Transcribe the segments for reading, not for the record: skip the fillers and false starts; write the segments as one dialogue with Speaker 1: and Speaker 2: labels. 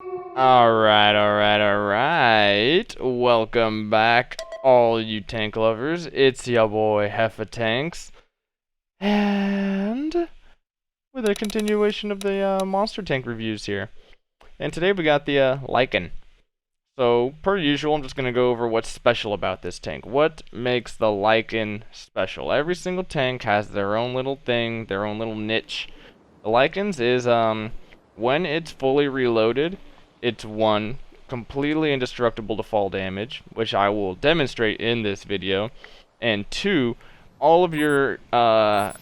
Speaker 1: Alright. Welcome back, all you tank lovers. It's your boy Heffa Tanks. And with a continuation of the monster tank reviews here. And today we got the Lycan. So, per usual, I'm just going to go over what's special about this tank. What makes the Lycan special? Every single tank has their own little thing, their own little niche. The Lycan's is, when it's fully reloaded, it's one, completely indestructible to fall damage, which I will demonstrate in this video, and two, all of your stats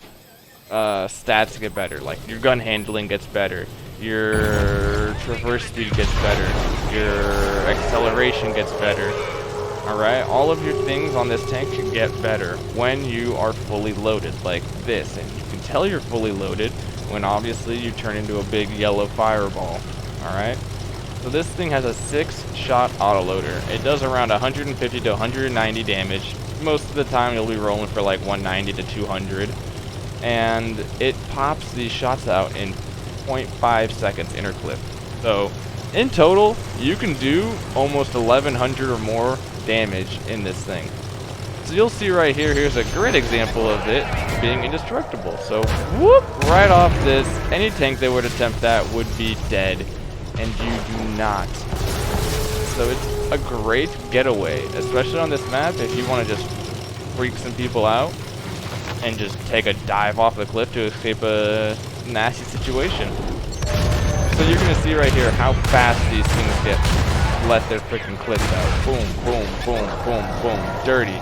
Speaker 1: get better. Like your gun handling gets better, your traverse speed gets better, your acceleration gets better. Alright, all of your things on this tank can get better when you are fully loaded, like this. And you can tell you're fully loaded when obviously you turn into a big yellow fireball. Alright? So this thing has a 6-shot autoloader. It does around 150 to 190 damage. Most of the time you'll be rolling for like 190 to 200. And it pops these shots out in 0.5 seconds interclip. So in total, you can do almost 1100 or more damage in this thing. So you'll see right here, here's a great example of it being indestructible. So whoop, right off this, any tank that would attempt that would be dead. And you do not. So it's a great getaway, especially on this map if you want to just freak some people out and just take a dive off the cliff to escape a nasty situation. So you're going to see right here how fast these things get let their freaking clips out. Boom, boom, boom, boom, boom. Dirty.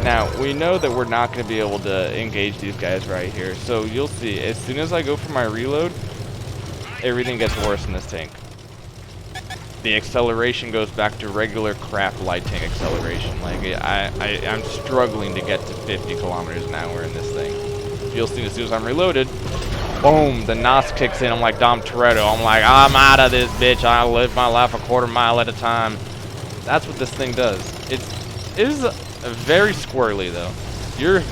Speaker 1: Now, we know that we're not going to be able to engage these guys right here. So you'll see, as soon as I go for my reload, everything gets worse in this tank. The acceleration goes back to regular crap light tank acceleration. Like, I'm struggling to get to 50 kilometers an hour in this thing. You'll see as soon as I'm reloaded, boom, the NOS kicks in. I'm like Dom Toretto. I'm like, I'm out of this bitch. I live my life a quarter mile at a time. That's what this thing does. It is very squirrely, though. Your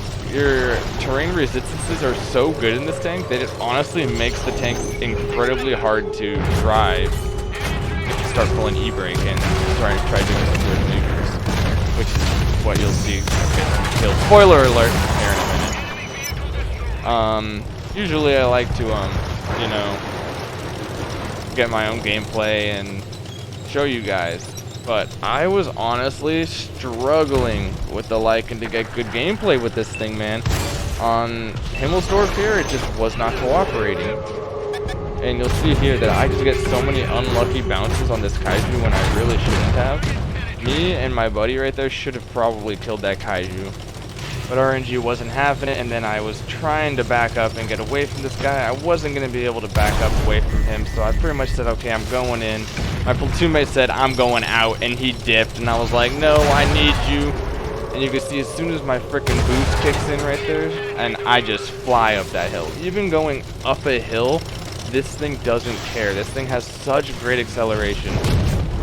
Speaker 1: terrain resistances are so good in this tank that it honestly makes the tank incredibly hard to drive. Start pulling e-brake and try doing some weird maneuvers, which is what you'll see get killed. Spoiler alert here in a minute. Usually I like to you know, get my own gameplay and show you guys, but I was honestly struggling with the Lycan to get good gameplay with this thing, man. On Himmelsdorf here, it just was not cooperating. And you'll see here that I just get so many unlucky bounces on this kaiju when I really shouldn't have. Me and my buddy right there should have probably killed that kaiju. But RNG wasn't having it, and then I was trying to back up and get away from this guy. I wasn't going to be able to back up away from him, so I pretty much said, okay, I'm going in. My platoon mate said, I'm going out, and he dipped, and I was like, no, I need you. And you can see as soon as my freaking boost kicks in right there, and I just fly up that hill. Even going up a hill, this thing doesn't care. This thing has such great acceleration.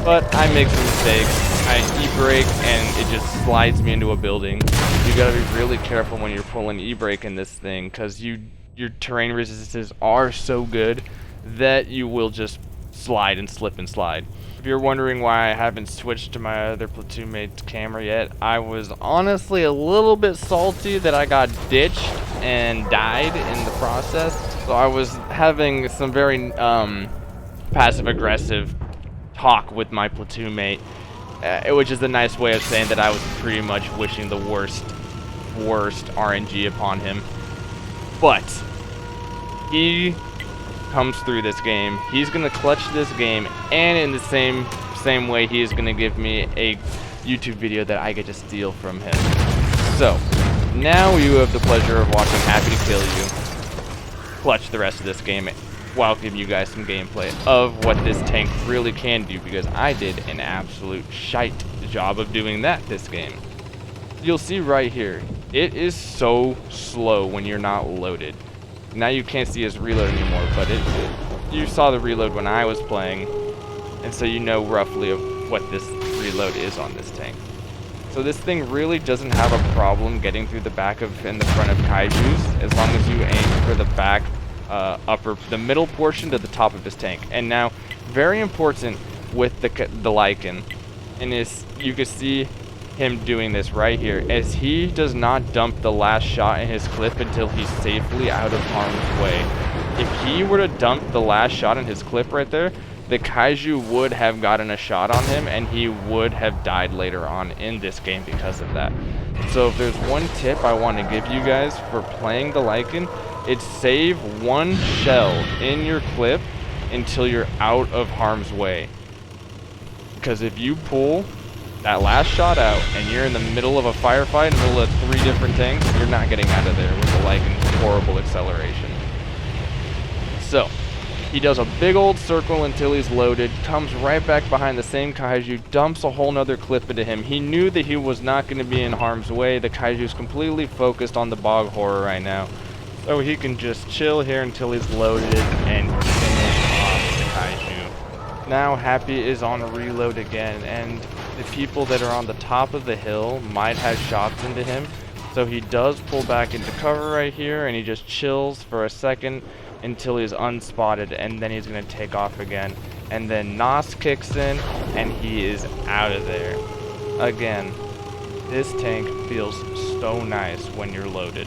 Speaker 1: But I make some mistakes. I e-brake and it just slides me into a building. You gotta be really careful when you're pulling e-brake in this thing, because your terrain resistances are so good that you will just slide and slip and slide. If you're wondering why I haven't switched to my other platoon mate's camera yet, I was honestly a little bit salty that I got ditched and died in the process. So I was having some very passive-aggressive talk with my platoon mate, which is a nice way of saying that I was pretty much wishing the worst RNG upon him. But he comes through this game. He's gonna clutch this game, and in the same way, he is gonna give me a YouTube video that I get to steal from him. So now you have the pleasure of watching Happy to Kill You clutch the rest of this game while giving you guys some gameplay of what this tank really can do, because I did an absolute shite job of doing that this game. You'll see right here, it is so slow when you're not loaded. Now you can't see his reload anymore, but you saw the reload when I was playing, and so you know roughly of what this reload is on this tank. So this thing really doesn't have a problem getting through the back of and the front of kaijus, as long as you aim for the back the middle portion to the top of his tank. And now, very important with the Lycan, and you can see him doing this right here, as he does not dump the last shot in his clip until he's safely out of harm's way. If he were to dump the last shot in his clip right there, the Kaiju would have gotten a shot on him, and he would have died later on in this game because of that. So if there's one tip I want to give you guys for playing the Lycan, it's save one shell in your clip until you're out of harm's way. Because if you pull that last shot out and you're in the middle of a firefight, in the middle of 3 different tanks, you're not getting out of there with the Lycan's horrible acceleration. So he does a big old circle until he's loaded, comes right back behind the same Kaiju, dumps a whole nother clip into him. He knew that he was not going to be in harm's way. The Kaiju's completely focused on the Bog Horror right now, so he can just chill here until he's loaded and finish off the Kaiju. Now Happy is on reload again, and the people that are on the top of the hill might have shots into him, so he does pull back into cover right here, and he just chills for a second until he's unspotted, and then he's going to take off again. And then Nos kicks in, and he is out of there. Again, this tank feels so nice when you're loaded.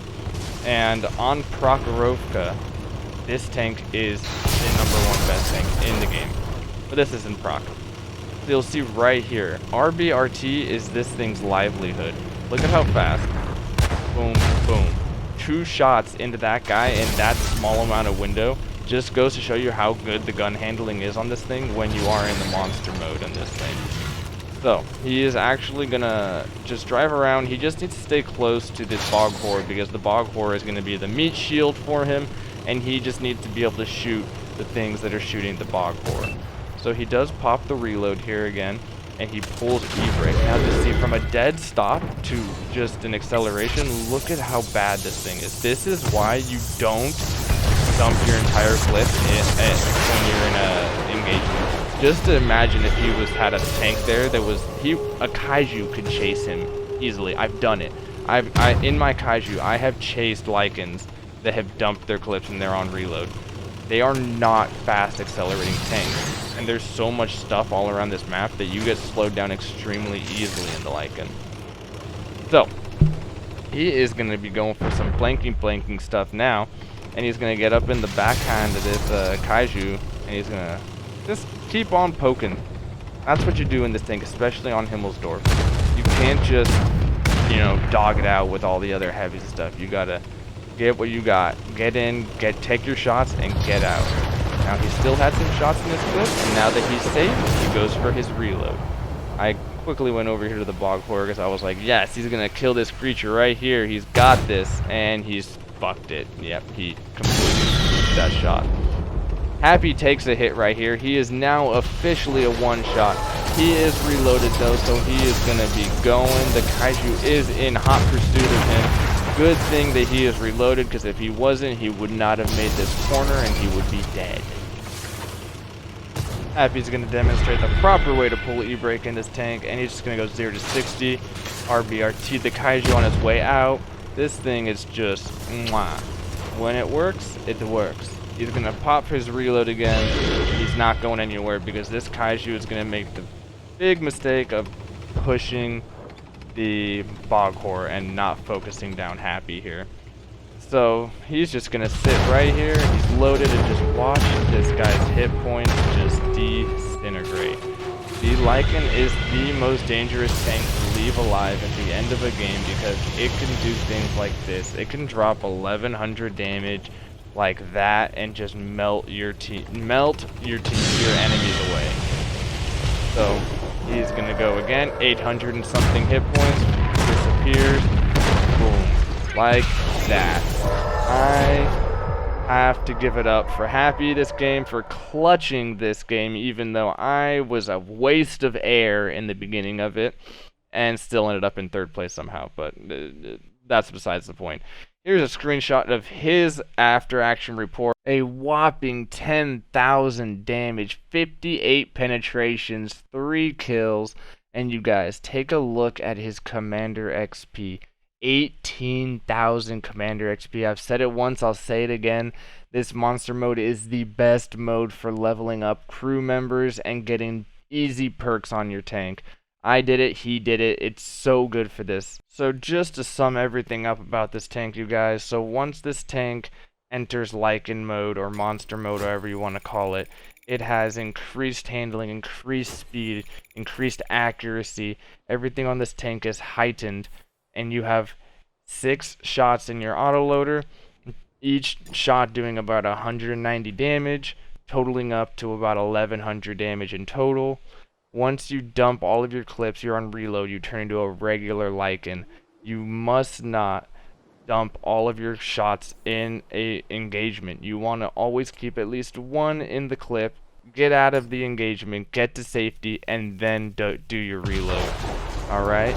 Speaker 1: And on Prokhorovka, this tank is the #1 best tank in the game. But this isn't Proc. So you'll see right here, RBRT is this thing's livelihood. Look at how fast. Boom, boom. 2 shots into that guy in that small amount of window just goes to show you how good the gun handling is on this thing when you are in the monster mode in this thing. So he is actually gonna just drive around. He just needs to stay close to this Bog Horror, because the Bog Horror is gonna be the meat shield for him, and he just needs to be able to shoot the things that are shooting the Bog Horror. So he does pop the reload here again, and he pulls E-brake. Now to see from a dead stop to just an acceleration, look at how bad this thing is. This is why you don't dump your entire clip when you're in a engagement. Just imagine if he had a tank there that was, a Kaiju could chase him easily. I've done it. In my Kaiju, I have chased Lycans that have dumped their clips and they're on reload. They are not fast accelerating tanks. And there's so much stuff all around this map that you get slowed down extremely easily in the Lycan. So, he is going to be going for some blanking stuff now. And he's going to get up in the backhand of this Kaiju. And he's going to just keep on poking. That's what you do in this tank, especially on Himmelsdorf. You can't just, dog it out with all the other heavy stuff. You got to get what you got. Get in, take your shots, and get out. Now he still had some shots in his clip, and now that he's safe, he goes for his reload. I quickly went over here to the Bog Horror because I was like, yes, he's going to kill this creature right here. He's got this, and he's fucked it. Yep, he completely screwed that shot. Happy takes a hit right here. He is now officially a one-shot. He is reloaded though, so he is going to be going. The Kaiju is in hot pursuit of him. Good thing that he is reloaded, because if he wasn't, he would not have made this corner and he would be dead. Happy's going to demonstrate the proper way to pull E-brake in this tank, and he's just going to go 0 to 60. RBRT the Kaiju on his way out. This thing is just mwah. When it works, it works. He's going to pop his reload again. He's not going anywhere because this Kaiju is going to make the big mistake of pushing the Bog Horror and not focusing down Happy here. So he's just gonna sit right here. He's loaded, and just watch this guy's hit points just disintegrate. The Lycan is the most dangerous tank to leave alive at the end of a game because it can do things like this. It can drop 1100 damage like that and just melt your enemies away. So he's gonna go again, 800 and something hit points, disappears, boom, like that. I have to give it up for Happy this game, for clutching this game, even though I was a waste of air in the beginning of it, and still ended up in 3rd place somehow, but that's besides the point. Here's a screenshot of his after-action report. A whopping 10,000 damage, 58 penetrations, 3 kills, and you guys, take a look at his Commander XP. 18,000 commander XP. I've said it once, I'll say it again. This monster mode is the best mode for leveling up crew members and getting easy perks on your tank. I did it, he did it, it's so good for this. So just to sum everything up about this tank, you guys, so once this tank enters Lycan mode or monster mode, whatever you want to call it, it has increased handling, increased speed, increased accuracy. Everything on this tank is heightened, and you have 6 shots in your autoloader, each shot doing about 190 damage, totaling up to about 1100 damage in total. Once you dump all of your clips, you're on reload, you turn into a regular Lycan. You must not dump all of your shots in a engagement. You want to always keep at least one in the clip, get out of the engagement, get to safety, and then do your reload. Alright?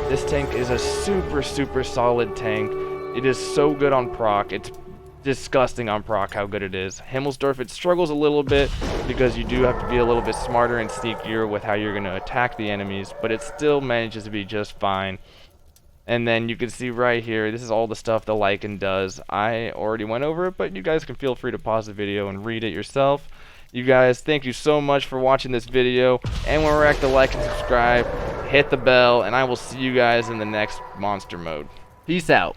Speaker 1: This tank is a super solid tank. It is so good on proc. It's disgusting on proc how good it is. Himmelsdorf, it struggles a little bit because you do have to be a little bit smarter and sneakier with how you're going to attack the enemies, but it still manages to be just fine. And then you can see right here, this is all the stuff the Lycan does. I already went over it, but you guys can feel free to pause the video and read it yourself. You guys, thank you so much for watching this video. And when we're at the like and subscribe, hit the bell, and I will see you guys in the next monster mode. Peace out.